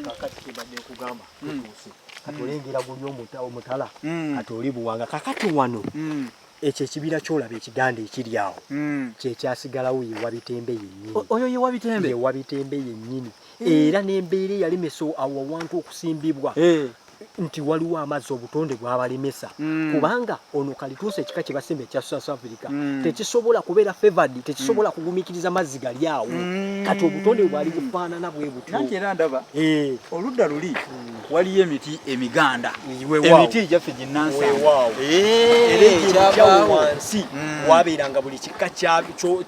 kakati kibadde kugamba katolengera guli omutala katoli buwanga kakati wano ekyo ekibira kyolaba ekiganda ekiri awo kyekyasigalawo ye Wabitembe yennyini. Oyo ye Wabitembe? Ye Wabitembe yennyini. Era n'embeera eyalemeso awo awantu okusimbibwa nti waliwo amazzi obutonde bwabalemesa kubanga ono kalituusa ekika kye basimba ekya South Africa tekisobola kubeera favored, tekisobola kugumikiriza mazzi gali awo kati obutonde bwali bufaanana bwe butyo. Nange era ndaba oludda luli waliyo emiti emiganda emiti egyaffe ginnansango era ekyabaawo wansi wabeeranga buli kika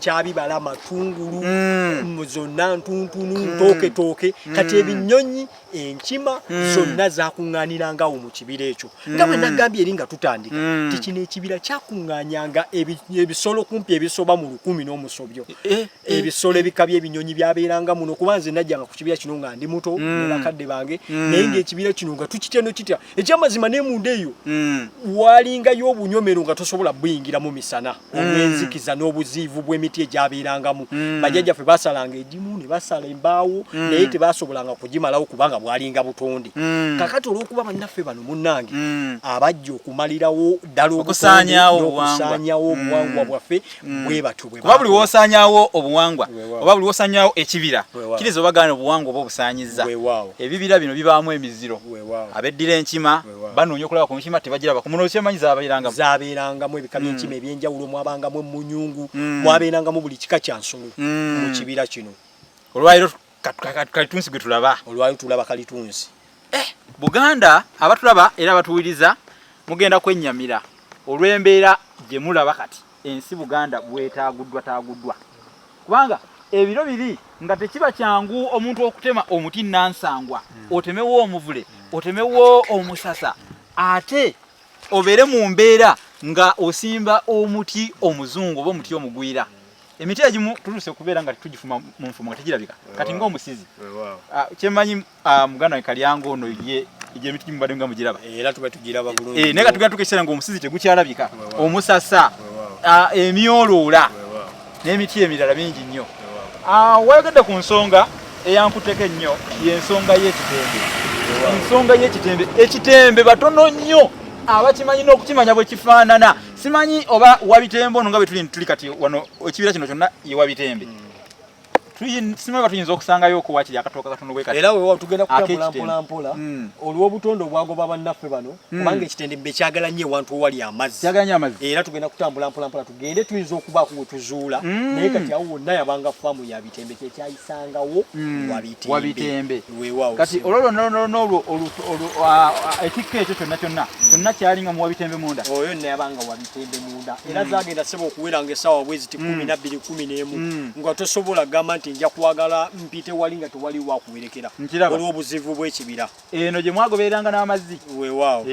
kyabibala matungulu zonna ntuntunu ntooke kati ebinyonyi enkima zonna zakuŋŋaanirangawo mu kibira ekyo nga bwe nagambye eri nga tutandika ti kino ekibira kyakuŋŋaanyanga ebisolo kumpi ebisoba mu 10 n'omusobyo ebisolo ebika by'ebinyonyi byabeeranga muno kuba nze najjanga ku kibira kino nga ndi muto ne bakadde bange naye ng'ekibira kino nga tukitya nokitya ekyamazima n'emunda eyo walingayo obunyomero nga tosobola buyingiramu misana olw'enzikiza n'obuziivu bw'emiti egyabeerangamu bajjajjaffe basalanga egimu ne basala embaawo naye tebasobolanga kugimalawo kubanga bwalinga butonde kakati olw'okuba bannaffe bano munnange abajja okumalirawo ddala okusaanyawo obuwangwa bwaffe bwe batyo bwe kuba buli w'osaanyaawo obuwangwa oba buli w'osaanyaawo ekibira kiriza obagaana obuwangwa oba obusaanyizza ebibira bino bibaamu emiziro abeddira enkima banoonya okulaba ku nkima tebagiraba ku muno kyemanyi zaabeerangamu ebika by'enkima ebyenjawulo mwabangamu emmunyungu mwabeerangamu buli kika kya nsolo mu kibira kino. Olwaliro kalitunsi gwe tulaba olwaliro tulaba kalitunsi Buganda abatulaba era abatuwiriza mugenda kwennyamira olw'embeera gye mulaba kati ensi Buganda bwetaaguddwa kubanga ebiro biri nga tekiba kyangu omuntu okutema omuti nansangwa otemewo omuvule otemewo omusasa ate obeere mu mbeera nga osimba omuti omuzungu oba omuti omugwira emiti egimu tuluse kubeera nga tugifuma mu nfumo nga tegirabika kati ng'omusizi kyemanyi muganda we Kalyango ono ye emiti gimubadde nga mugiraba era tuba tugiraba bulungi naye nga tugenda tukeesera ng'omusizi tegukyalabika omusasa emyoloola n'emiti emirala mingi nnyo. Wayogedde ku nsonga eyankuteko ennyo y'ensonga y'ekitembe. Ensonga y'ekitembe ekitembe batono nnyo abakimanyi n'okukimanya bwe kifaanana. Simanyi oba Wabitembe ono nga bwe tuli kati wano ekibira kino kyonna ye Wabitembe. Simanyi tuyinza okusangayo okuwakiri akatooka katono bwe kati. Era weewa tugenda kutambula mpola olw'obutonde obwagoba bannaffe bano kubanga ekitembe kyagala nnyo ewantu owali amazzi. Kyagala nnyo amazzi. Era tugenda kutambula mpola tugende tuyinza okubaako we tuzuula naye kati awo wonna yabanga faamu ya Bitembe kyekyayisangawo Wabitembe. Weewaawo kati olwo ekikka ekyo kyonna kyalinga mu Wabitembe munda. Oyo yonna yabanga Wabitembe munda era zaagenda seba okuweranga essaawa bwezi 12 11 nga tosobola gamba nti nja kwagala mpite wali nga tewali wakuwerekera olw'obuzivu bw'ekibira. Eno gye mwagobereranga n'amazzi. Weewaawo.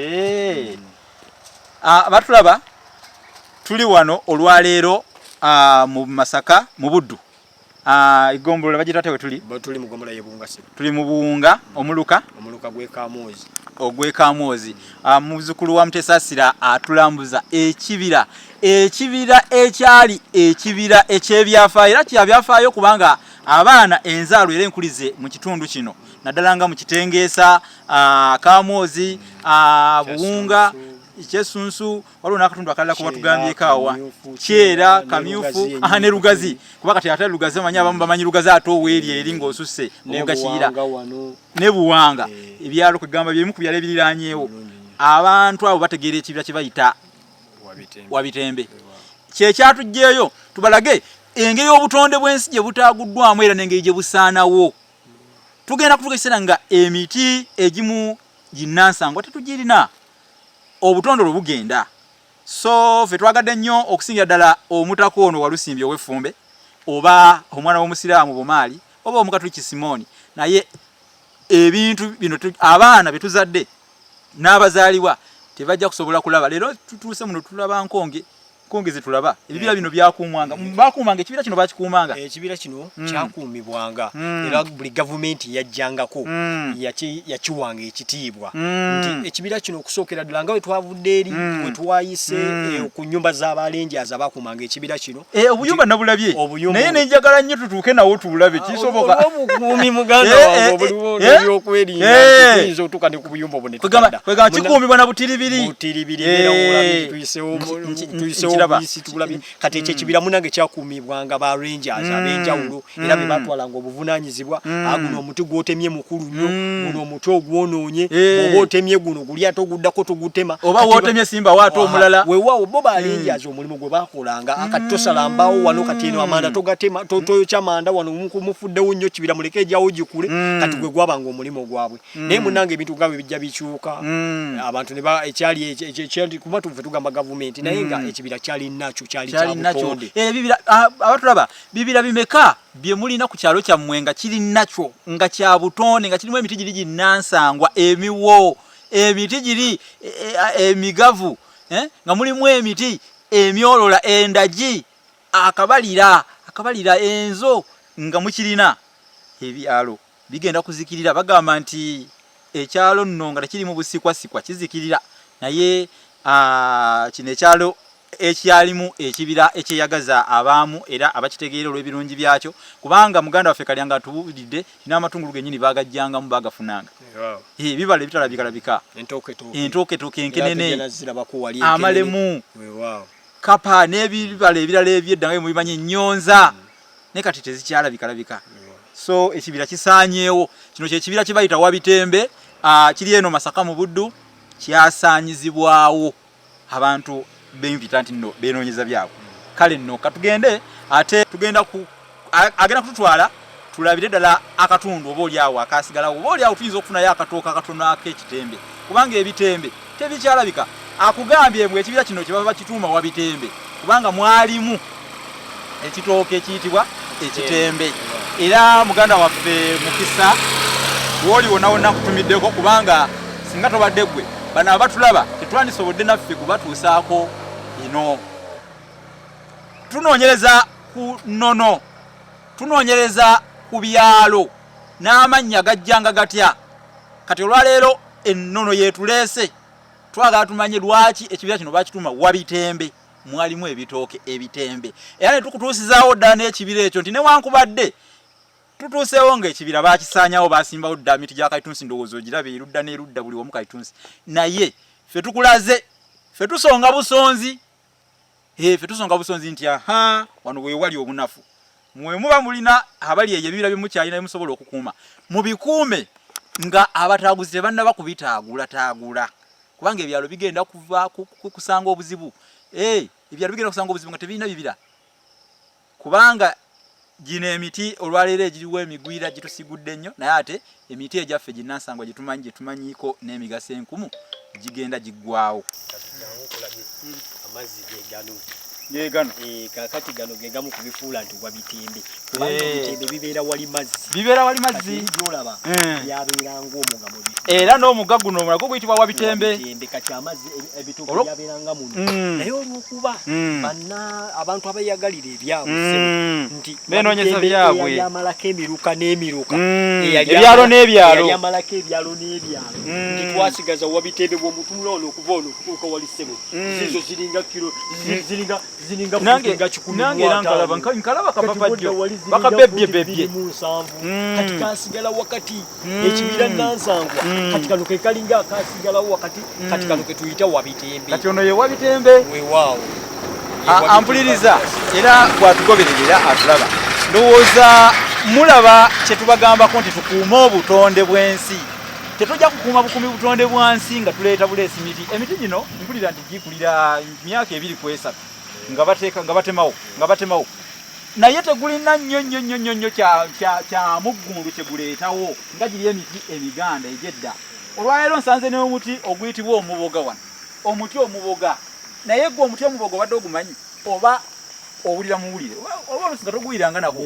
Batulaba tuli wano olwaleero mu Masaka mu Buddu. Igombolola bagita tewe tuli mu Gombola y'Ebungasi. Tuli mu Buwunga omuluka gw'Kamoozi. Ogw'Kamoozi. Muzzukulu wa Mutesasira atulambuza ekibira ekyali ekibira eky'ebyafaayo era kyabyafaayo kubanga abaana enzaalo era enkulize mu kitundu kino naddala nga mu Kitengeesa Kamoozi Buwunga Kyesunsu waliwo n'akatundu akalala kuba tugambyeko awa Kyera Kamyufu ne Lugazi kuba kati ate Lugazi amanyi abamu bamanyi Lugazi ate oweeri eri ng'osusse obuga Kiyira ne Buwanga ebyalo kwegamba byemu ku byalo ebiriraanyeewo abantu abo bategeera ekibira kye bayita Wabitembe. Kyekyatugjeeyo tubalage engeri obutonde bw'ensi gye butaaguddwamu era n'engeri gye busaanawo. Tugenda kutugeesera nga emiti egimu ginnansango tetugirina obutonde olwo bugenda So fe twagadde nnyo okusingira ddala omutako ono Walusimbi ow'Effumbe oba omwana w'omusiraamu Bumaali oba omukatuliki Simoni naye ebintu bino abaana betuzadde n'abazaalibwa tebajja kusobola kulaba. Leero tutuuse muno tulaba nkonge tulaba ebibira bino byakuumwanga bakuumanga ekibira kino bakikuumanga ekibira kino kyakuumibwanga era buli gavumenti yajjangako yakiwanga ekitiibwa nti ekibira kino okusookera ddala nga we twavudde eri we twayise ku nnyumba z'abalenjaza bakuumanga ekibira kino obuyumba nabulabye naye nenjagala nnyo tutuuke nawo tubulabe kisoboka obukuumi muganda wange obuliwo n'ebyokwerinda tuyinza otuuka ne ku buyumba obwo ne kwegamba kikuumibwa na butiribiri era olabye tuyisewo kati ekibira munange kyakuumibwanga ba rangers ab'enjawulo era be batwalanga obuvunaanyizibwa guno omuti gwotemye mukulu nnyo guno omuti ogwonoonye oba otemye guno guli ate oguddako togutema oba wootemye simba waato omulala weewaawo bo ba rangers omulimu gwe bakolanga akati tosala mbaawo wano kati eno amanda togatema toyokya manda wano mufuddewo nnyo kibira muleke ejyawo gikule kati gwe gwabanga omulimu gwabwe naye munange ebintu nga bwe bijja bikyuka abantu ne ekyali kuba tuve tugamba gavumenti naye nga ekibira kyali nakyo kyali kyabutonde bibira abatulaba bibira bimeka bye mulina ku kyalo kyammwe nga kiri nakyo nga kya butonde nga kirimu emiti giri ginnansangwa emiwo emiti giri emigavu nga mulimu emiti emyolola endagi akabalira enzo nga mukirina ebyalo bigenda kuzikirira bagamba nti ekyalo nno nga tekirimu busikwasikwa kizikirira naye kino ekyalo ekyalimu ekibira ekyeyagaza abaamu era abakitegeera olw'ebirungi byakyo kubanga muganda waffe Kalyanga tubuulidde n'amatungulu gennyini baagajjangamu baagafunanga ebibala ebitalabika entoketoke enkenene amalemu kapa n'ebibala ebirala ebyedda nga mubimanyi ennyonza ne kati tezikyalabika so ekibira kisaanyeewo kino kyekibira kye bayita Wabitembe kiri eno Masaka mu Buddu kyasaanyizibwawo abantu bempita nti nno benoonyeza byabwe kale nno katugende ate tugenda agenda kututwala tulabire ddala akatundu oba oliawo akasigalawo oba oliawo tuyinza okufunayo akatooka akatono ak'ekitembe kubanga ebitembe tebikyalabika akugambye mbwe ekibira kino kye baba bakituuma Wabitembe kubanga mwalimu ekitooke ekiyitibwa ekitembe era muganda waffe Mukisa woli wonna kutumiddeko kubanga singa tobadde gwe bano abatulaba tetwandisobodde naffe kubatuusaako ino tunoonyereza ku nnono tunoonyereza ku byalo n'amannya gajjanga gatya kati olwaleero ennono yeetuleese twagala tumanye lwaki ekibira kino bakituuma Wabitembe mwalimu ebitooke ebitembe era ne tukutuusizaawo ddala n'ekibira ekyo nti newankubadde tutuuseewo ng'ekibira bakisaanyawo basimbawo dda miti gya kaitunsi ndowooza ogirabe erudda n'erudda buli wamu kaitunsi naye ffe tukulaze ffe tusonga busonzi ffe tusonga busonzi nti wano weewali obunafu mwe muba mulina abali eyo ebibira byemukyalina naye musobola okukuuma mubikuume nga abataaguzi tebannaba kubitaagula kubanga ebyalo bigenda kuva kusanga obuzibu ebyalo bigenda kusanga obuzibu nga tebirina bibira kubanga gino emiti olwaleero egiriwo emigwira gitusigudde nnyo naye ate emiti egyaffe ginnansangwa gyetumanyiiko n'emigaso enkumu gigenda giggwawo amazzi gegano kakati gano gegamu kubifuula nti Wabitembe kubanga Wabitembe bibeera wali mazzi byolaba byabeeranga omugga mu bifu era n'omugga guno omulago guyitibwa Wabitembe kati amazzi ebitooke byabeeranga muno naye olw'okuba abantu abeeyagalira ebyabwe nti beenoonyeza byabwe yamalako emiruka n'emiruka ebyalo n'ebyalo yamalako ebyalo n'ebyalo nti twasigaza Wabitembe bw'omutunula ono okuva ono okutuuka wali ssebo zizo ziringa kiro ziringa futinga kikumi nkalaba kapapajjo bakabebyebebye kati kasigala wakati ekibira nansangwa kati kano ke kalinga akasigalawo wakati kati kano ke tuyita Wabitembe kati ono ye Wabitembe weewaawo ampuliriza era bwatugoberera atulaba ndowooza mulaba kye tubagambako nti tukuume obutonde bw'ensi tetujja kukuuma bukumi butonde bwansi nga tuleeta buleesi emiti gino mpulira nti gikulira myaka 2 nga batemawo naye tegulina nnyo kya muggulu kyeguleetawo nga giri emiti emiganda egyedda olwaleero nsanze n'omuti oguyitibwa omuboga wano omuti omuboga naye gwe omuti omubogo obadde ogumanyi oba owulira muwulire oba olusinga toguwiranga nako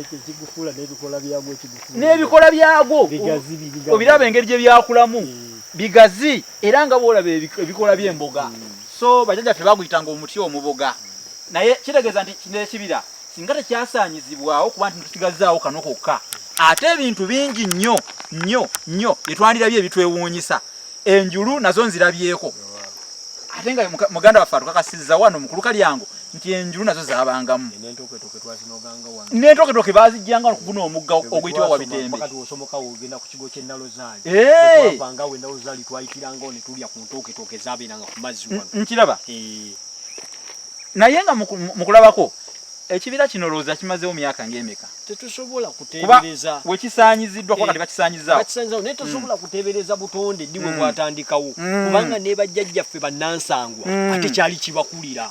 n'ebikola byagwo obiraba engeri gye byakulamu bigazi era nga boolaba ebikola by'emboga so bajjajjaffe baguyitanga omuti omuboga naye kitegeeza nti kino ekibira singa tekyasaanyizibwawo kuba nti tusigazaawo kano kokka ate ebintu bingi nnyo byetwandirabye ebitwewuunyisa enjulu nazo nzirabyeko ate nga muganda waffe atukakasizza wano mukulu kalyango nti enjulu nazo zabangamu n'entoketoke bazijjanga okuguna omugga oguyitibwa Wabitembe nkiraba naye nga mukulabako ekibira kino looza kimazeewo myaka ng'emeka tetusobola kuteebereza wekisaanyiziddwa kuba kati bakisaanyizaawo naye tetusobola kuteebereza butonde ddi bwe bwatandikawo kubanga ne bajjajjaffe bannansangwa ate kyali kibakulira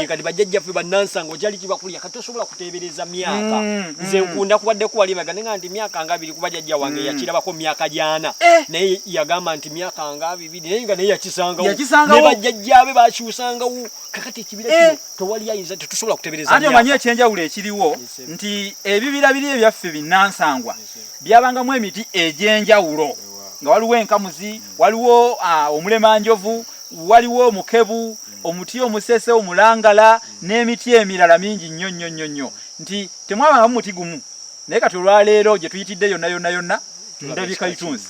kati bajjajjaffe bannansangwa kyali kibakulira kati tosobola kuteebereza myaka nze nkunda kubadde kuwalimaga nga nti myaka nga 2 kuba jjajja wange yakirabako myaka gyana naye yagamba nti myaka nga 2 naye nga naye yakisangawo ne bajjajjaabe bakyusangawo kakati ekibira kino tewali ayinza tetusobola kuteebereza ate omanyi ekyenjawulo ekiriwo nti ebibira biri ebyaffe binnansangwa byabangamu emiti egy'enjawulo nga waliwo enkamuzi waliwo omulemanjovu waliwo omukebu omuti omusese omulangala n'emiti emirala mingi nnyo nti temwabangamu muti gumu naye kati olwaleero gye tuyitidde yonna ndabye kayitunsi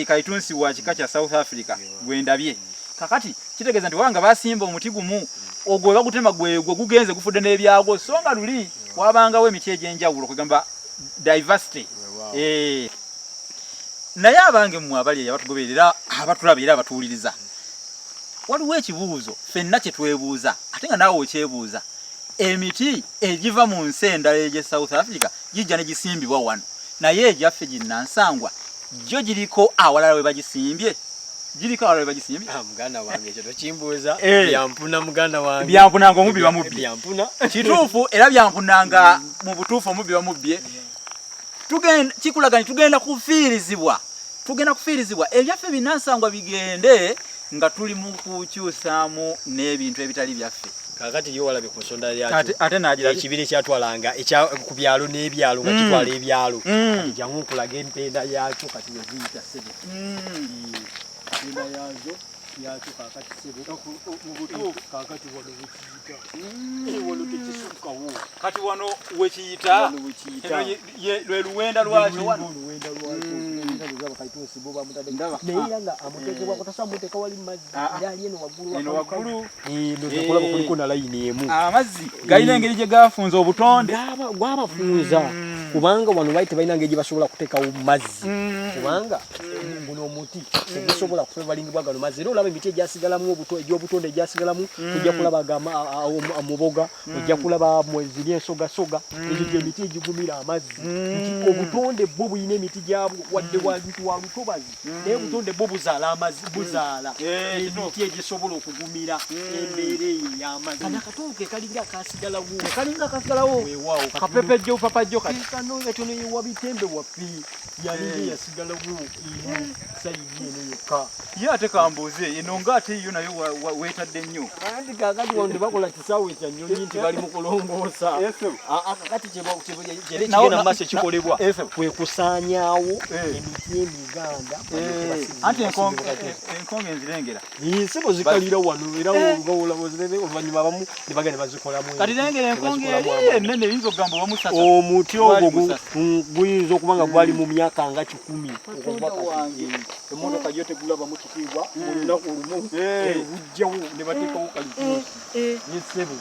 kayitunsi wa kika kya South Africa gwendabye kakati kitegeeza nti wanga basimba omuti gumu ogwo bagutema gwe gugenze gufudde n'ebyagwo so nga luli wabangawo emiti egy'enjawulo kwegamba diversity naye abange mmwe abali abatugoberera abatulaba era abatuwuliriza waliwo ekibuuzo ffenna kye twebuuza ate nga naawe okyebuuza emiti egiva mu nsi endala egy'e South Africa gijja ne gisimbibwa wano naye egyaffe ginnansangwa gyo giriko awalala we bagisimbye muganda wange ekyo tokimbuuza byampuna muganda wange byampunanga omubbi bamubbye kituufu era byampunanga mu butuufu omubbi bamubbye kikulaga nti tugenda kufiirizibwa ebyaffe binnansangwa bigende nga tuli mu kukyusaamu n'ebintu ebitali byaffe kakati yo walabye ku nsonda yakyo ate nagira ekibira ekyatwalanga ku byalo n'ebyalo nga kitwala ebyalo jangu nkulaga empenda yakyo kati weziyita sebe empenda yazo yakyo kakati sebe mu butuufu kakati wano wekiyita wano tekisukawo kati wano wekiyita lwe luwenda lwakyo wano neyanga amutekebwa kutasa muteka wali mazzi yali eno waggulu kulaba kuliko na layini emu amazzi galina engeri gye gafunza obutonde gwabafunza kubanga wano baite balina engeri gye basobola kuteekawo mazzi kubanga guno omuti tegusobola kufevalingibwa gano mazzi era olaba emiti egyasigalamu egy'obutonde egyasigalamu ojja kulaba amuboga ojja kulaba mweziri ensogasoga egyo emiti egigumira amazzi nti obutonde bwo bulina emiti gyabwo wadde wantu wa lutobazi naye obutonde bwo buzaala amazzi buzaala emiti egisobola okugumira embeera eyo y'amazzi kana akatooke kalinga akasigalawo weewaawo kapepejjo bupapajjo kati kano etono ye Wabitembe waffe yalinga yasigalawo sayidi eno yokka ye ate kambuuze eno ng'ate yo nayo weetadde nnyo anti kakati wano bakola kisaawe kya nnyonyi nti bali mu kulongoosa kakati kigenda mu maaso ekikolebwa kwe kusaanyaawo emiti emiganda anti enkonge enzirengera nsebo zikalira wano era oluvannyuma abamu ne bagenda bazikolamu kati lengera enkonge eri ennene eyinza okugamba bamusasa omuti ogwo guyinza okuba nga gwali mu myaka nga 10 emmotoka gyo tegulaba mu kitiibwa olunaku olumu bujjawo ne bateekawo kalifu nesebo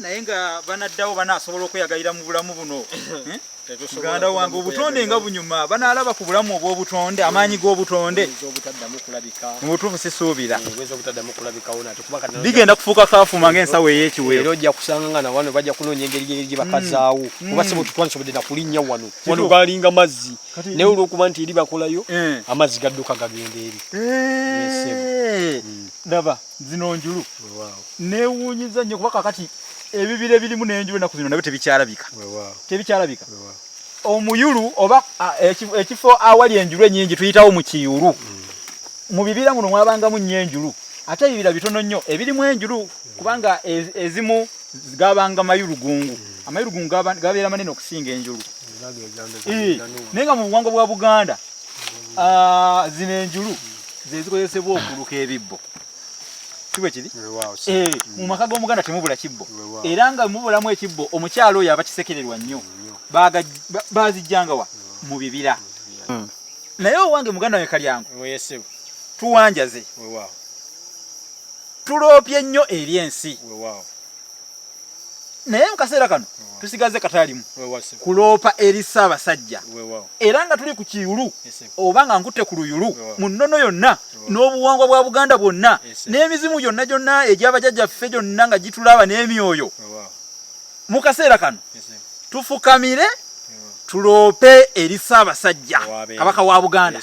naye nga banaddawo banaasobola okweyagalira mu bulamu buno muganda wange obutonde nga bunyuma banaalaba ku bulamu obw'obutonde amaanyi g'obutonde mu butuufu sisuubira bigenda kufuuka kaafuma ng'ensawo ey'ekiwero era ojja kusanga nga nawano bajja kunoonya engeri gye bakazaawo kuba sebo tutwandisobodde nakulinnya wano galinga mazzi naye olw'okuba nti eri bakolayo amazzi gadduka gagenda eri daba zino njulu neewuunyiza nnyo kuba kakati ebibira ebirimu n'enjulu ennaku zino nabyo tebikyalabika omuyulu oba ekifo awali enjulu ennyingi tuyitawo mu kiyulu mu bibira muno mwabangamu nnyo enjulu ate ebibira bitono nnyo ebirimu enjulu kubanga ezimu gabanga mayulugungu amayulugungu gabeera manene okusinga enjulu nenga mu buwangwa bwa Buganda zino enjulu zezikozesebwa okuluka ebibbo kibwe kiri mu maka g'Omuganda temubula kibbo era nga mubulamu ekibbo omukyalo oyo abakisekererwa nnyo bazijjangawa mu bibira naye owange muganda we Kalyango tuwanjaze tuloopye nnyo eri ensi naye mu kaseera kano tusigaze katalimu kuloopa eri Ssaabasajja era nga tuli ku kiyulu oba nga nkutte ku luyulu mu nnono yonna n'obuwangwa bwa Buganda bwonna n'emizimu gyonna gyonna egy'abajjajjaffe gyonna nga gitulaba n'emyoyo mu kaseera kano tufukamire tuloope eri Ssaabasajja kabaka wa Buganda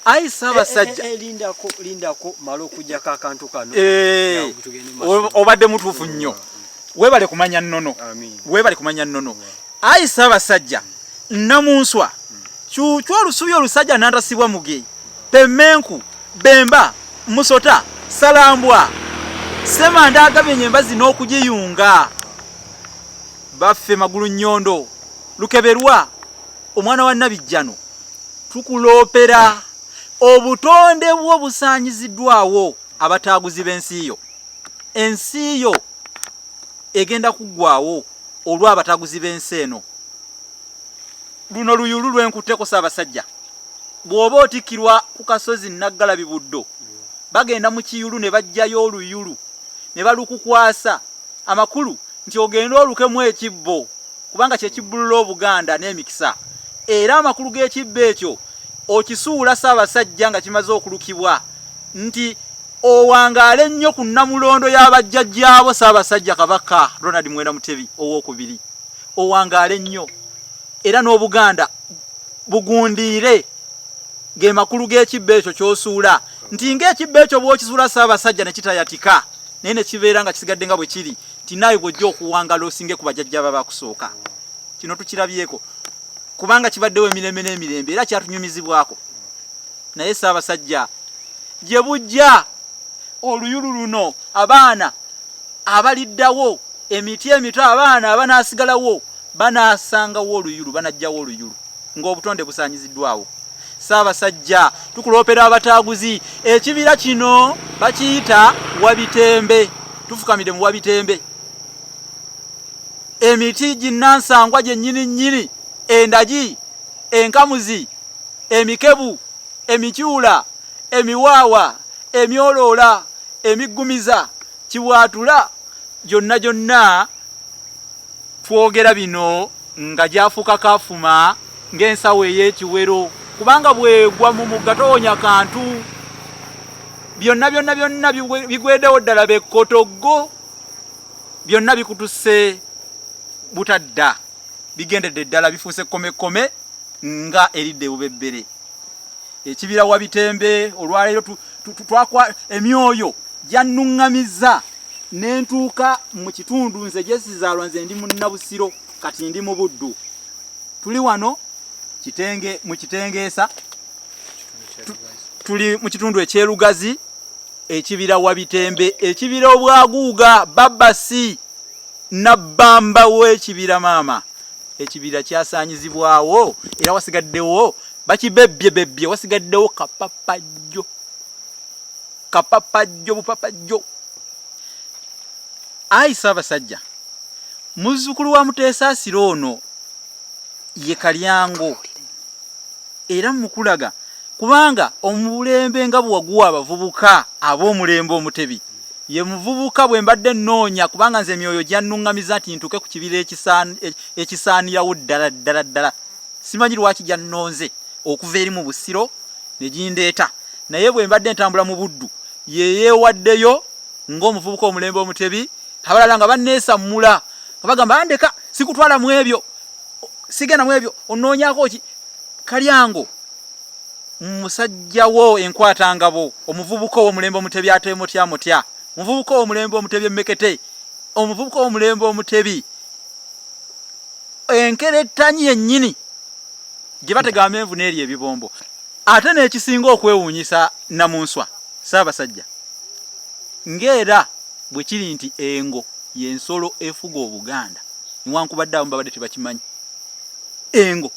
ayi Ssaabasajja lindako malo okujjako akantu kano obadde mutuufu nnyo weebale kumanya nnono weebale kumanya nnono ayi Ssaabasajja Namunswa kyukyo olusubi olusajja nantasibwa muge Pemmenku Bemba Musota Salambwa Semanda agabye enyemba zino okugiyunga baffe Magulu Nnyondo Lukeberwa omwana wa Nabijjano tukuloopera obutonde bwo busaanyiziddwawo abataaguzi b'ensi yo ensi yo egenda kuggwawo olw'abataaguzi b'ensi eno luno luyulu lwenkutteko Ssaabasajja bw'oba otikkirwa ku kasozi Naggalabi Buddo bagenda mu kiyulu ne bajjayo oluyulu ne balukukwasa amakulu nti ogenda olukemu ekibbo kubanga kyekibbulula Obuganda n'emikisa era amakulu g'ekibbo ekyo okisuula Ssaabasajja nga kimaze okulukibwa nti owangaale nnyo ku Namulondo y'abajjajjaabo Ssaabasajja Kabaka Ronald Mwenda Mutebi ow'okubiri owangaale nnyo era n'Obuganda bugundiire ge makulu g'ekibbo ekyo ky'osuula nti ng'ekibbo ekyo bw'okisuula Ssaabasajja ne kitayatika naye ne kibeera nga kisigadde nga bwe kiri nti naawe bw'ojja okuwangala osinge ku bajjajja babakusooka kino tukirabyeko kubanga kibaddewo emirembe n'emirembe era kyatunyumizibwako naye Ssaabasajja gye bujja oluyulu luno abaana abaliddawo emiti emito abaana abanaasigalawo banaasangawo oluyulu banajjawo oluyulu ng'obutonde busaanyiziddwawo Ssaabasajja tukuloopera abataaguzi ekibira kino bakiyita Wabitembe tufukamire mu Wabitembe emiti ginnansangwa gyennyini nnyini endagi enkamuzi emikebu emikyula emiwaawa emyoloola emiggumiza kibwatula gyonna twogera bino nga gyafuuka kafuma ng'ensawo ey'ekiwero kubanga bwegwa mu mugga towonya kantu byonna bigweddewo ddala bekkotoggo byonna bikutusse butadda bigendedde ddala bifuuse kkomekome nga eridde bubebbere ekibira Wabitembe olwaleero twakwa emyoyo gyannuŋŋamizza nentuuka mu kitundu nze gyesizaalwa nze ndi Munnabusiro kati ndi mu Buddu tuli wano mu Kitengeesa tuli mu kitundu ekyerugazi ekibira Wabitembe ekibira Obwaguuga Babasi Nabbamba w'ekibira maama ekibira kyasaanyizibwawo era wasigaddewo bakibebbye wasigaddewo kapapajjo bupapajjo ayi Ssaabasajja muzzukulu wa Muteesaasiro ono ye Kalyango era mukulaga kubanga omubulembe nga bwaguwa abavubuka ab'omulembe Omutebi ye muvubuka bwe mbadde nnoonya kubanga nze emyoyo gyannuŋŋamiza nti ntuuke ku kibira ekisaanirawo ddala simanyi lwaki gyannonze okuva eri mu Busiro ne gindeeta naye bwe mbadde ntambula mu Buddu ye yeewaddeyo ng'omuvubuka omulembe Omutebi abalala nga banneesammula nga bagamba ndeka sikutwala mu ebyo sigenda mu ebyo onoonyaako ki Kalyango musajjawo enkwatangabo omuvubuka ow'omulembe Omutebi ate mutya omuvubuka ow'omulembe Omutebi Mmekete omuvubuka ow'omulembe Omutebi enkerettanyi yennyini gye batega amenvu n'eri ebibombo ate n'ekisinga okwewuunyisa Namunswa Ssaabasajja ng'era bwe kiri nti engo y'ensolo efuga Obuganda newankubadde abo babadde tebakimanyi engo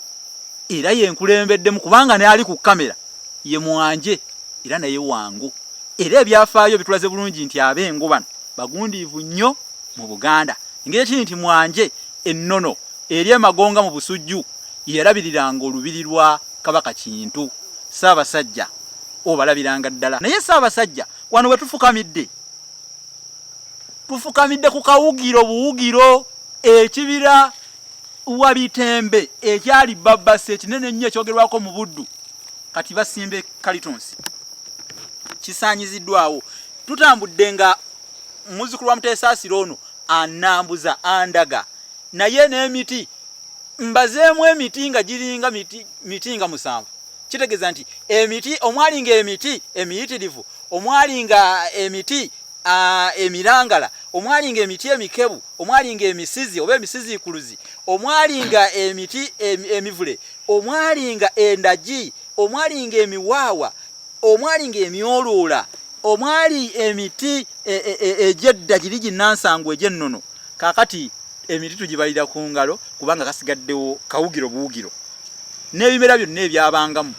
era yenkulembeddemu kubanga ne ali ku kamera ye Mwanje era naye wangu era ebyafaayo bitulaze bulungi nti abengo bano bagundiivu nnyo mu Buganda engeri kiri nti Mwanje ennono eri emagonga mu busujju yerabiriranga olubiri lwa Kabaka Kintu Ssaabasajja obalabiranga ddala naye Ssaabasajja wano we tufukamidde ku kawugiro buwugiro ekibira Wabitembe ekyali Babase kinene nnyo ekyogerwako mu Buddu kati basimbe Kalitonsi kisaanyiziddwawo tutambudde nga muzzukulu wa Mutesaasiro ono anambuza andaga naye n'emiti mbazeemu emiti nga giringa miti nga 7 kitegeeza nti emiti omwalinga emiti emiyitirivu omwalinga emiti emirangala omwalinga emiti emikebu omwalinga emisizi oba emisizi ikuluzi omwalinga emiti emivule omwalinga endagi omwalinga emiwaawa omwalinga emyoloola omwali emiti egyedda giri ginnansangwa egy'ennono kaakati emiti tugibalira ku ngalo kubanga kasigaddewo kawugiro buwugiro n'ebimera byonna ebyabangamu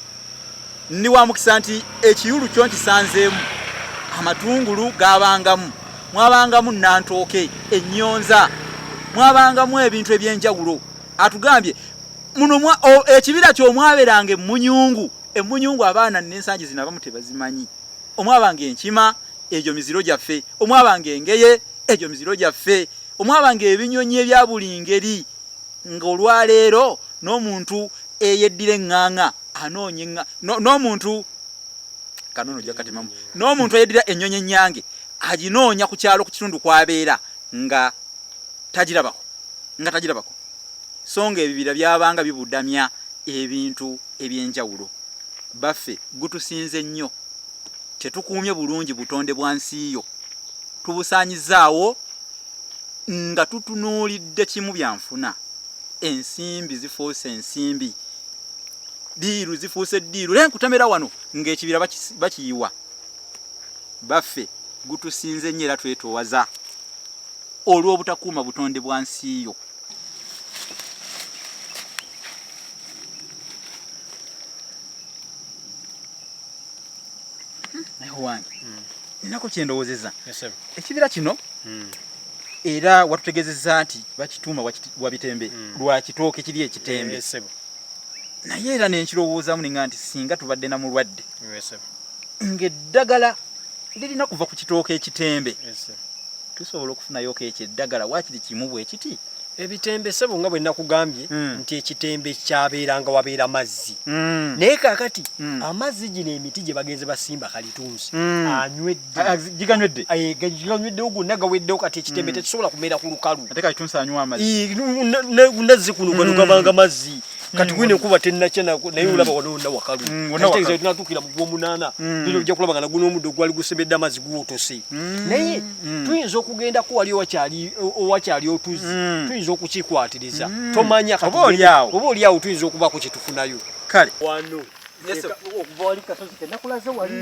ndi wa mukisa nti ekiyulu kyo nkisanzeemu amatungulu gabangamu mwabangamu nantooke ennyonza mwabangamu ebintu ebyenjawulo atugambye muno ekibira ky'omwaberanga emmunyungu abaana n'ensangi zino abamu tebazimanyi omwabanga enkima egyo miziro gyaffe omwabanga engeye egyo miziro gyaffe omwabanga ebinyonyi ebya buli ngeri ng'olwaleero n'omuntu eyeddira eŋŋaŋa anoonye n'omuntu kanono jakatimamu n'omuntu eyeddira ennyonyi ennyange aginoonya ku kyalo ku kitundu kwabeera nga tagirabako songa ebibira byabanga bibuddamya ebintu ebyenjawulo baffe gutusinze nnyo tetukuumye bulungi butonde bwa nsi yo tubusaanyizzaawo nga tutunuulidde kimu byanfuna ensimbi zifuuse ensimbi diiru zifuuse diiru le nkutamera wano ng'ekibira bakiyiwa baffe gutusinze nnyo era twetoowaza olw'obutakuuma butonde bwa nsi yo naye wange nako kyendowoozeza ekibira kino era watutegezeza nti bakituuma Wabitembe lwa kitooke kiri ekitembe naye era nenkirowoozamu ninga nti singa tubadde na mulwadde ng'eddagala lirina kuva ku kitooke ekitembe tusobola okufunayoko ekyo eddagala waakiri kimu bwe kiti ebitembe sebo nga bwe nakugambye nti ekitembe kyabeeranga wabeera mazzi naye kaakati amazzi gino emiti gye bagenze basimba Kalitunsi giganyweddeo gonna gaweddewo kati ekitembe tekisobola kumeera ku lukalu ate Kalitunsi anywa amazzi nazzi kuno gabanga mazzi kati gwine kuba tennakya naye olaba wanoonna wakalu kati tunatuukira mu Gwomunaana bino ojja kulaba nga naguno omuddo gwali gusembedde amazzi guwotose naye tuyinza okugendako wali owakyali otuzi tuyinza okukikwatiriza tomanya oba oliawo tuyinza okubaako kyetufunayo kale wano okuva wali katozi kenakulaze wali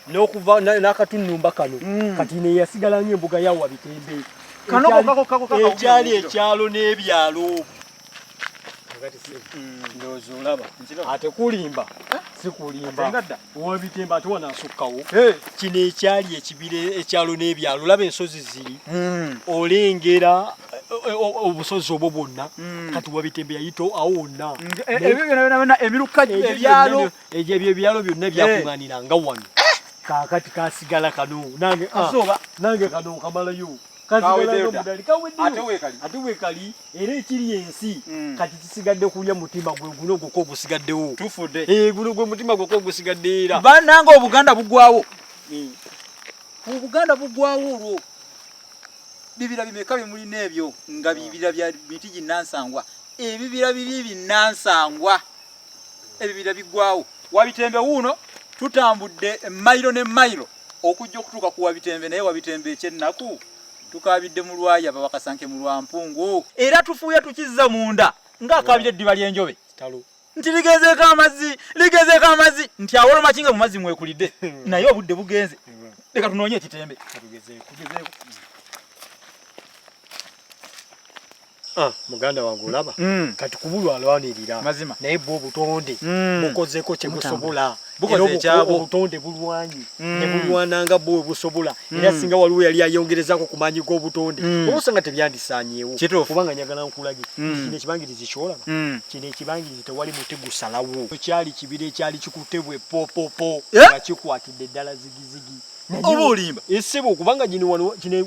n'okuva n'akatunumba kano kati neyasigala ng'embuga yawo Wabitembe ekyali ekyalo n'ebyalo ndowooza olaba ate kulimba si kulimba Wabitembe ate wanaasukkawo kino ekyali ekibira ekyalo n'ebyalo olaba ensozi ziri olengera obusozi obwo bwonna kati Wabitembe yayita awo wonna emiruka ebyalo ebyo ebyalo byonna byakuŋŋaaniranga wano kaakati kasigala kano nange kano kamalayo ate weekali era ekiri ensi kati kisigadde kulya mutima gwe guno gwokka ogusigaddewo guno gwe mutima gwokka ogusigadde era bannanga Obuganda bugwawo olwo bibira bimeka bimulina ebyo nga bibira bya biti ginnansangwa ebibira biri binnansangwa ebibira bigwawo Wabitembe wuno tutambudde mayiro ne mayiro okujja okutuuka ku Wabitembe naye Wabitembe ekyennaku tukabidde mu lwaya babakasanke mu lwampungu era tufuuye tukizza munda ng'akabira eddiba ly'enjobe nti ligezeeko amazzi nti awolo makinga mu mazzi mwekulidde naye obudde bugenze leka tunoonye ekitembe muganda wange olaba kati kubulwa alwanirira mazima naye bwo obutonde bukozeko kye busobola obutonde bulwanyi ne bulwananga bwo busobola era singa waliwo yali ayongerezako ku maanyi g'obutonde obusanga tebyandisaanyeewo kubanga njagala nkulage kino ekibangirizi kyolaba kino ekibangirizi tewali muti gusalawo kyali kibira ekyali kikutebwe popopo nga kikwatidde ddala zigizigi oba olimba esebo kubanga kino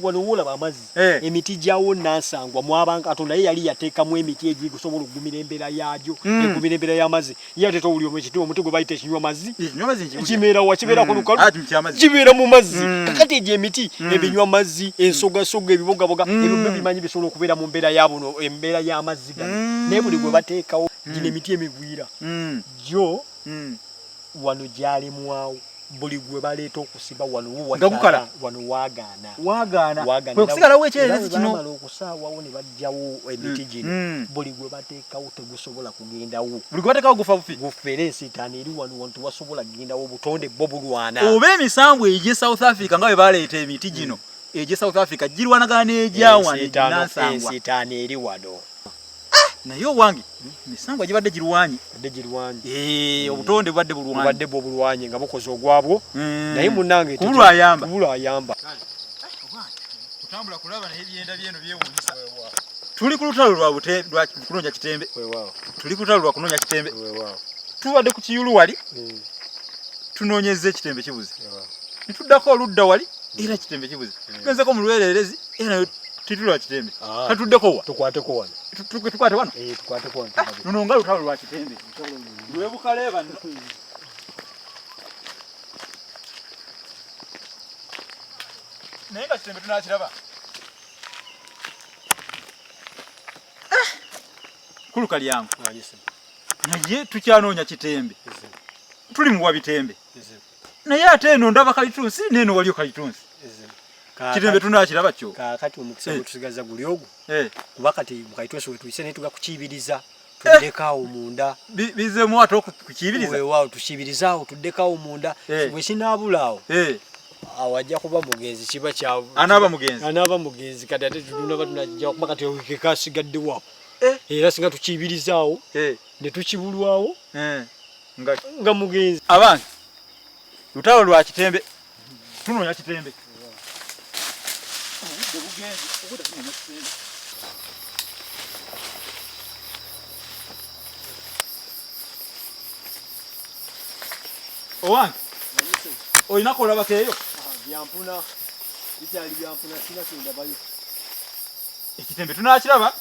wano wolaba amazzi emiti gyawo nansangwa mwabanga Katonda ye yali yateekamu emiti egikusobola okugumira embeera yaagyo egumira embeera y'amazzi ye ate towuli omukiti omuti gwe bayita ekinywa mazzi kimera wakibeera ku lukalu kibeera mu mazzi kakati egyo emiti ebinywa mazzi ensogasoga ebibogaboga ebyo bimanyi bisobola okubeera mu mbeera ya buno embeera y'amazzi gano naye buli gwe bateekawo gino emiti emigwira gyo wano gyalemwawo buli gwe baleeta okusiba wano wagaana kwe kusigalawo ekyererezi kino bamala okusaawawo ne bajjawo emiti gino buli gwe bateekawo tegusobola kugendawo buli gwe bateekawo gufa bufi gufeera ensitaano eri wano tewasobola kugendawo obutonde bwo bulwana oba emisambu egy'e South Africa nga bwe baleeta emiti gino egy'e South Africa girwanagana n'egyawana eginansangwa ensitaano eri wano naye owange emisango gibadde girwanyi obutonde bubadde bulwanyi nga bukoze ogwabwo naye munnange kubulwa ayamba kutambula kulaba naye ebyenda byeno byewuunyisa tuli ku lutalo lwa kunoonya kitembe tubadde ku kiyulu wali tunoonyezza ekitembe kibuze nituddako oludda wali era kitembe kibuze tugenzeko mu lwererezi era nayo titulwa kitembe katuddeko wa tukwateko wano tukwate wano tukwateko wano luno nga lutalo lwa kitembe lwebukaleeba nno naye nga kitembe tunakiraba kuluka lyangu naye tukyanoonya kitembe tuli muwa bitembe naye ate eno ndaba kalitunsi neeno waliyo kalitunsi kitembe tunakiraba kyo kakati omukisa gwetusigaza guli ogwo kuba kati mukaitwese wetuyise ne tugakukibiriza tuddekaawo munda bizemu ate okukibiriza waawo tukibirizaawo tuddekaawo munda bwe kinaabulaawo awajja kuba mugenzi kiba kya anaaba mugenzi kati ate tunaba tunajja kuba kati kekasigaddewo era singa tukibirizaawo ne tukibulwawo nga mugenzi abange lutalo lwa kitembe tunoonya kitembe owange olinako olabako eyo byampuna bikyali byampuna sina kindabayo ekitembe tunakiraba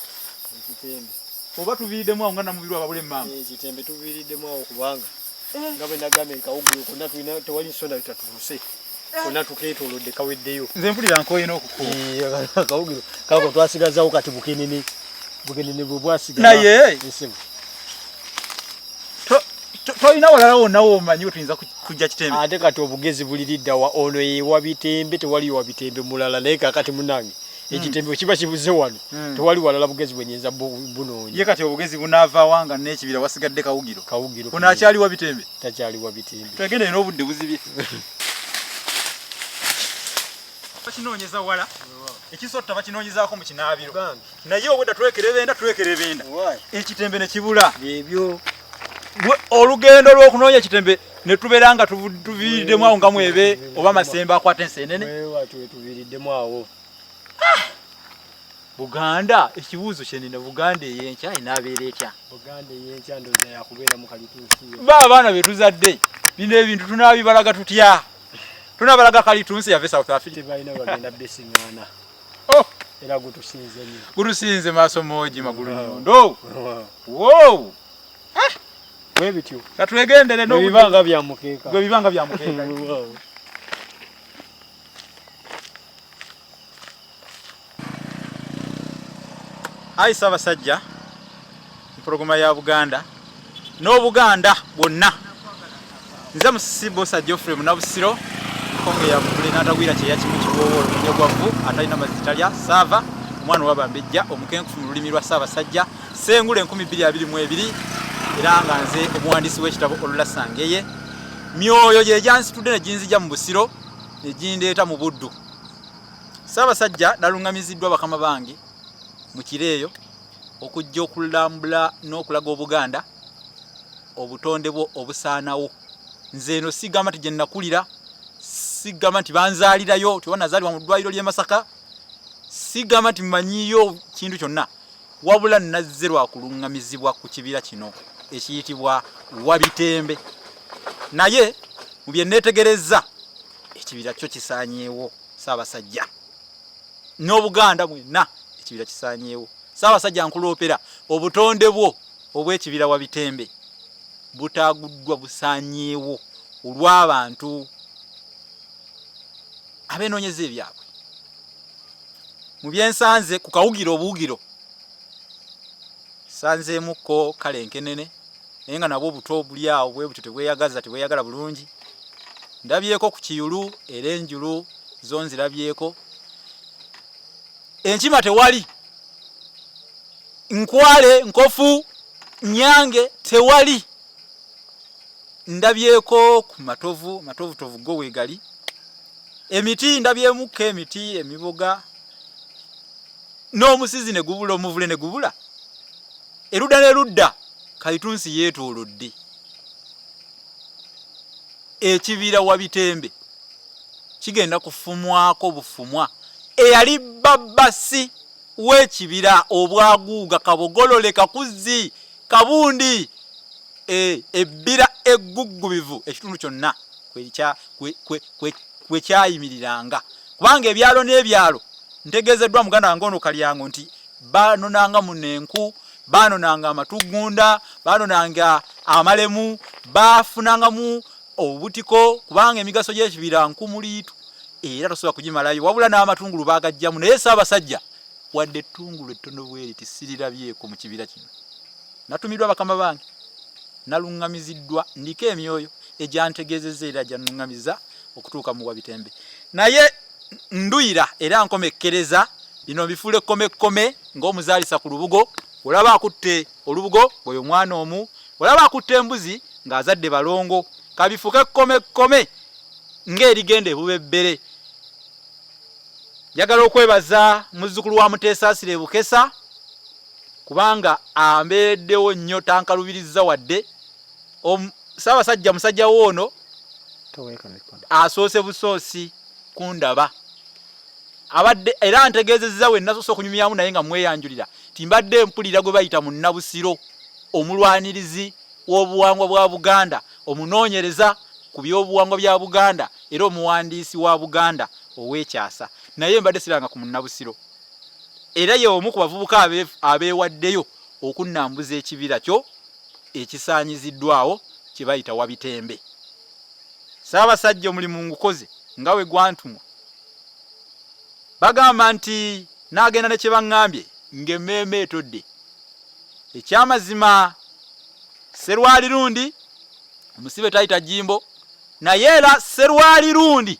ekitembe oba tuviiriddemu awo nga namubiri wababula emmamba ekitembe tuviiriddemu awo kubanga nga bwe nagambye kawugiro konna tulina tewali nsonda bitatuuse konna tukeetoolodde kaweddeyo nze mpulira nkooye n'okukuma kawugiro kako twasigazawo kati bukenene bwe bwasigala naye tolina walala wonna womanyi wetuyinza kujja kitembe ate kati obugezi buliriddawa ono yewa bitembe tewali wa bitembe mulala naye kakati munange ekitembe kiba kibuze wano tewali walala bugezi bwenyinza bunoonya ye kati obugezi bunaava wanga n'ekibira wasigadde kawugiro ono akyaliwa bitembe takyaliwa bitembe twegende n'obudde buzibye bakinoonyeza wala ekisotta bakinoonyezaako mu kinaabiro naye obwedda twekerebenda ekitembe ne kibula ebyo olugendo lw'okunoonya ekitembe ne tubeera nga tuviiriddemu awo nga mwebe oba masembe akwata enseenene tuviiriddemu awo Buganda ekibuuzo kyenina Buganda ey'enkya inaabeera etya Buganda ey'enkya ndowooza yakubeera mu kalitunsi ba abaana be tuzadde bino ebintu tunaabibalaga tutya tunabalaga kalitunsi yave South Africa tebalina bagenda besiŋŋaana era gutusinze nnyo gutusinze maaso moogi magulu nyondo wow bwe bityo katwegendere n'ebibanga bya mukeeka Ayi Ssaabasajja porogoma ya Buganda n'Obuganda bwonna nze Musibbosa Geoffrey Munnabusiro nkonge ya mukule n'atagwira kyeya kimu kiboowolo munyagwavu atalina mazitalya saava omwana w'Abambejja omukenkufu mu lulimi lwa Ssaabasajja Sengule 2022 era nga nze omuwandiisi w'ekitabo Olulasangeye. Myoyo gye gyansitudde ne ginzija mu Busiro ne gindeeta mu Buddu. Ssaabasajja nalungamiziddwa bakama bange mu kireeyo okujja okulambula n'okulaga Obuganda obutonde bwo obusaanawo. Nze eno sigamba nti gye nakulira, sigamba nti banzaalirayo tebanazaalibwa mu ddwaliro ly'e Masaka, sigamba nti mmanyiyo kintu kyonna, wabula nazze lwa kulungamizibwa ku kibira kino ekiyitibwa Wabitembe. Naye mu bye neetegerezza ekibira kyo kisaanyeewo Ssaabasajja, n'Obuganda bwonna ekibira kisaanyeewo. Ssaabasajja nkuloopera obutonde bwo obw'ekibira Wabitembe butaaguddwa busaanyeewo olw'abantu abeenoonyeza ebyabwe. Mu byensanze ku kawugiro obuwugiro sanzeemukko kale enkenene naye nga nabwo buto buli awo bwe butyo tebweyagala bulungi. Ndabyeko ku Kiyulu era enjulu zo nzirabyeko. Enkima tewali, Nkwale, Nkofu, Nyange tewali. Ndabyeko ku Matovu go weegali. Emiti ndabyemukko emiti, emiboga, n'omusizi ne gubula, omuvule ne gubula. Erudda n'erudda Kaitunsi yeetoolodde. Ekibira Wabitembe kigenda kufumwako bufumwa. Eyali babbasi w'ekibira obwaguuga Kabogolole, Kakuzzi, Kabundi, ebbira egguggubivu ekitundu kyonna kwe kyayimiriranga. Kubanga ebyalo n'ebyalo ntegeezeddwa muganda wange ono Kalyango nti baanonanga Munenku, baanonanga Amatugunda, baanonanga Amalemu, baafunangamu obutiko kubanga emigaso gy'ekibira nkumuliitu era tosobola kugimalayo, wabula n'amatungulu baagajjamu. Naye Ssaabasajja wadde ettungulu ettono bweriti sirirabyeko mu kibira kino. Natumiddwa bakama bange, nalungamiziddwa, ndiko emyoyo egyantegeezezza era gyannungamiza okutuuka mu Wabitembe. Naye nduyira era nkomekkereza bino bifuule kkomekkome ng'omuzaalisa ku lubugo. Olaba akutte olubugo oyo mwana omu, olaba akutte embuzi ng'azadde balongo. Kabifuke kkomekkome ng'erigenda ebubebbere. Njagala okwebaza muzzukulu wa Muteesaasira e Bukesa kubanga ambeereddewo nnyo tankalubirizza wadde. Ssaabasajja musajja woono asoose busoosi kundaba. Abadde era ntegeezezza we nasoose okunyumyamu naye nga mweyanjulira timbadde mpulira gwe bayita Munnabusiro, omulwanirizi w'obuwangwa bwa Buganda, omunoonyereza ku by'obuwangwa bya Buganda era omuwandiisi wa Buganda ow'ekyasa. Naye mbadde siranga ku Munnabusiro era ye omu ku bavubuka abeewaddeyo okunnambuza ekibira kyo ekisaanyiziddwawo kye bayita Wabitembe. Ssaabasajja omulimu ngukoze nga we gwantumwa. Bagamba nti naagenda ne kye baŋŋambye ng'emmeeme etodde. Ekyamazima Sserwali lundi omusibe tayita Jimbo, naye era Sserwali lundi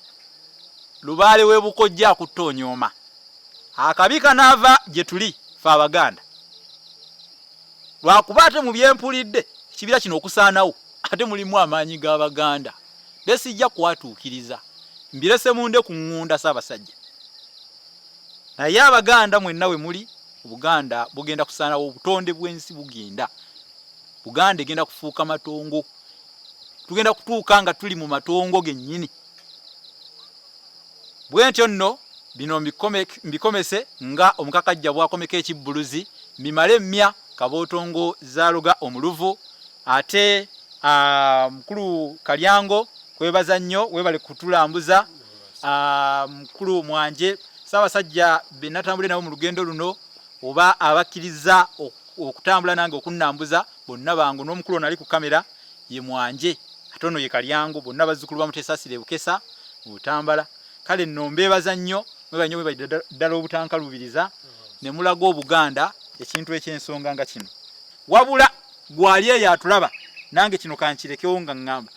Lubaale w'e Bukojja akutta onyooma. Akabi kanaava gye tuli fe Abaganda. Lwakuba ate mu byempulidde ekibira kino okusaanawo ate mulimu amaanyi g'Abaganda. Besijja kwatuukiriza mbirese munde ku ŋŋunda Ssaabasajja. Naye Abaganda mwenna we muli Obuganda bugenda kusaanawo, obutonde bw'ensi bugenda. Buganda egenda kufuuka matongo. Tugenda kutuuka nga tuli mu matongo gennyini. Bwentyo nno bino mbikomese nga omukakajja bwakomeka ekibbuluzi, mbimale emmya Kabootongo Zaaluga omuluvu. Ate mukulu Kalyango kwebaza nnyo, webale kutulambuza. Mukulu Mwanje, Ssaabasajja be natambule nabo mu lugendo luno oba abakkiriza okutambula nange okunnambuza bonna bangu, n'omukulu nali ku kamera ye Mwanje, ate ono ye Kalyango, bonna bazzukulu ba Muteesaasira e Bukesa mu Butambala. Kale nno mbeebaza nnyo, mwebale ddala obutankalubiriza ne mulaga Obuganda ekintu eky'ensonga nga kino. Wabula gwali eyo atulaba nange kino kankirekewo nga ŋŋamba,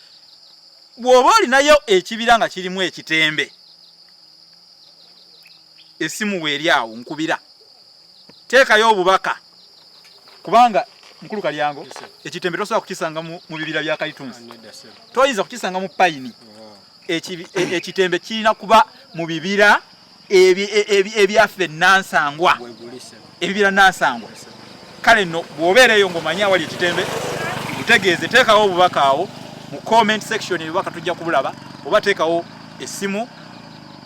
bw'oba olinayo ekibira nga kirimu ekitembe, essimu weeri awo nkubira, teekayo obubaka kubanga mukulu Kalyango ekitembe tosobola kukisanga mu bibira bya Kalitunsi toyinza kukisanga mu payini ekitembe kirina kuba mu bibira ebyaffe nansangwa ebibira nansangwa kale no bw'obeereyo ng'omanya awali ekitembe utegeeze teekawo obubaka awo mu comment section ebibaka tujja kubulaba oba teekawo essimu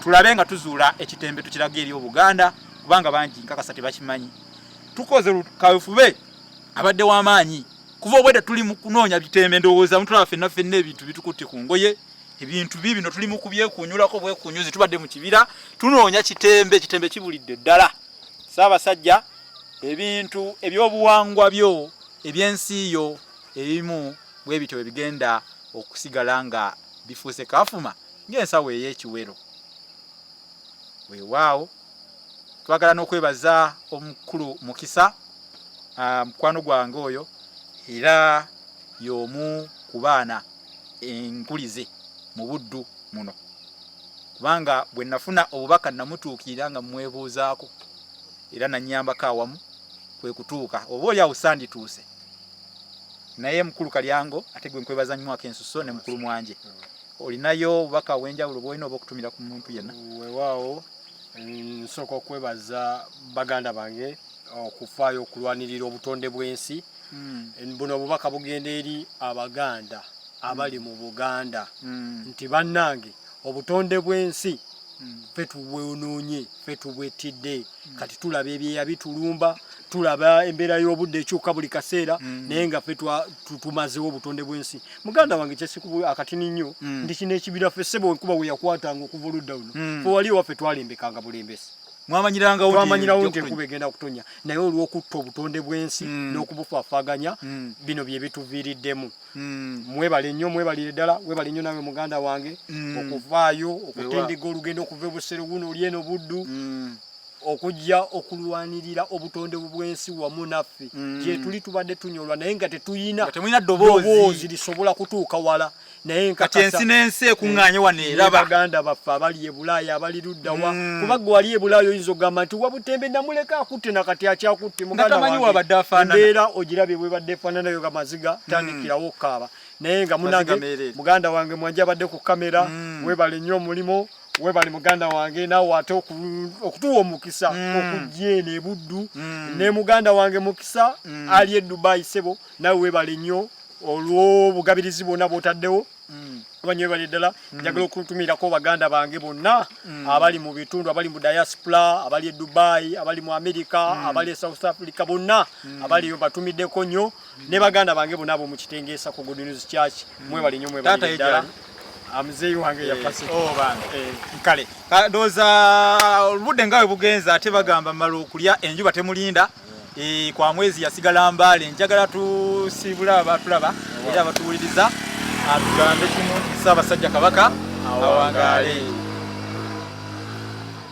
tulabe nga tuzuula ekitembe tukiraga eri Obuganda kubanga bangi nkakasa tebakimanyi tukoze kawefube abadde w'amaanyi kuva obwedda tuli mu kunoonya bitembe ndowooza mutulaba ffenna ebintu bitukutte ku ngoye ebintu bibino tuli mu kubyekunyulako bwekunyuzi tubadde mu kibira tunoonya kitembe kibulidde ddala Ssaabasajja ebintu ebyobuwangwa byo ebyensi yo ebimu bwe bityo bigenda okusigala nga bifuuse kafuma ng'ensawo ey'ekiwero weewaawo twagala n'okwebaza omukulu Mukisa mukwano gwange oyo era y'omu ku baana enkulize mu buddu muno kubanga bwe nafuna obubaka namutuukira nga mwebuuzaako era nanyambako awamu kwe kutuuka oba oli awo sandituuse naye mukulu Kalyango ate gwe nkwebaza nywako ensuso ne mukulu Mwanje olinayo obubaka bw'enjawulo bw'olina oba okutumira ku muntu yenna weewaawo nsooka okwebaza baganda bange okufaayo okulwanirira obutonde bw'ensi buno obubaka bugenda eri Abaganda abali mu Buganda nti bannange obutonde bw'ensi ffe tubwonoonye ffe tubwetidde kati tulaba ebyeya bitulumba tulaba embeera y'obudde ekyuka buli kaseera naye nga ffe tumazeewo obutonde bw'ensi muganda wange kyesikubu akatini nnyo ndi kino ekibira ffe ssebo enkuba we yakwatanga okuva oludda luno ffe wali ewaffe twalembekanga bulembesi twamanyirawo nti enkuba egenda kutonya naye olw'okutta obutonde bw'ensi n'okubufaafaganya bino bye bituviiriddemu mwebale nnyo mwebalire ddala webale nnyo nawe muganda wange okuvaayo okutendiga olugendo okuva ebusere guno oli eno buddu okujja okulwanirira obutonde bw'ensi wamu naffe gye tuli tubadde tunyolwa naye nga tetuyina ddoboozi lisobola kutuuka wala naye kati ensi n'ensi ekuŋŋaanye wano eraba Baganda baffe abali e Bulaaya abali luddawa kuba gwe wali e Bulaaya oyinza okugamba nti Wabutembe namuleka akutte nakati akyakutte muganda wange embeera ogirabye bwebadde efaananayo nga maziga tandikirawo okkaaba naye nga munange muganda wange Mwanje abadde ku kamera webale nnyo omulimo webale muganda wange naawe ate okutuwa omukisa okujja eno e Buddu ne muganda wange Mukisa ali e Dubai ssebo naawe webale nnyo olw'obugabirizi bwonna bw'otaddewo abanywe bali ddala njagala okutumirako baganda bange bonna abali mu bitundu abali mu diaspora abali e Dubai abali mu America abali e South Africa bonna abali batumiddeko nnyo ne baganda bange bonna abo mu Kitengeesa ku Good News Church mwebali nnyo mwebali ddala amuzeeyi wange yapase kale kadoza oludde ngawe bugenza ate bagamba mmala okulya enjuba temulinda kwa mwezi yasigala mbale njagala tusibula abatulaba era abatuwuliriza atugambe kimu Ssaabasajja Kabaka awangaale.